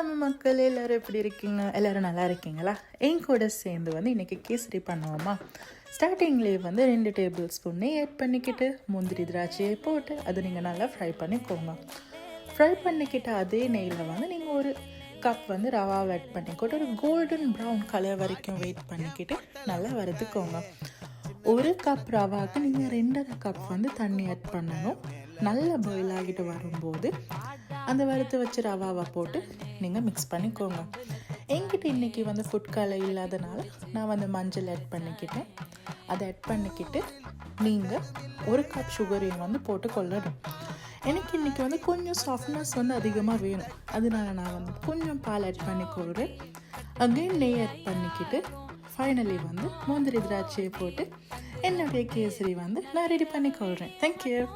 தமிழ் மக்கள் எல்லோரும் எப்படி இருக்கீங்க? எல்லோரும் நல்லா இருக்கீங்களா? என் கூட சேர்ந்து இன்றைக்கி கேசரி பண்ணுவோமா? ஸ்டார்டிங்லேயே 2 டேபிள் ஸ்பூன் நெய் ஆட் பண்ணிக்கிட்டு முந்திரி திராட்சையை போட்டு அதை நீங்கள் நல்லா ஃப்ரை பண்ணிக்கோங்க. ஃப்ரை பண்ணிக்கிட்டு அதே நெய்யில் நீங்கள் ஒரு கப் ரவாவை ஆட் பண்ணிக்கிட்டு ஒரு கோல்டன் ப்ரௌன் கலர் வரைக்கும் வெயிட் பண்ணிக்கிட்டு நல்லா வறுத்துக்கோங்க. ஒரு கப் ரவாவுக்கு நீங்கள் 2.5 கப் தண்ணி ஆட் பண்ணணும். நல்லா பாயில் ஆகிட்டு வரும்போது அந்த வறுத்து வச்சு ரவாவை போட்டு நீங்கள் மிக்ஸ் பண்ணிக்கோங்க. என்கிட்ட இன்றைக்கி ஃபுட் கலர் இல்லாதனால நான் மஞ்சள் ஆட் பண்ணிக்கிட்டேன். அதை ஆட் பண்ணிக்கிட்டு நீங்கள் ஒரு கப் சுகரையும் போட்டு கொள்ளணும். எனக்கு இன்றைக்கி கொஞ்சம் சாஃப்ட்னஸ் அதிகமாக வேணும். அதனால நான் கொஞ்சம் பால் ஆட் பண்ணிக்கொள்கிறேன். அகைன் நெய் ஆட் பண்ணிக்கிட்டு ஃபைனலி முந்திரி திராட்சையை போட்டு என்னுடைய கேசரி நான் ரெடி பண்ணிக்கொள்கிறேன். தேங்க்யூ.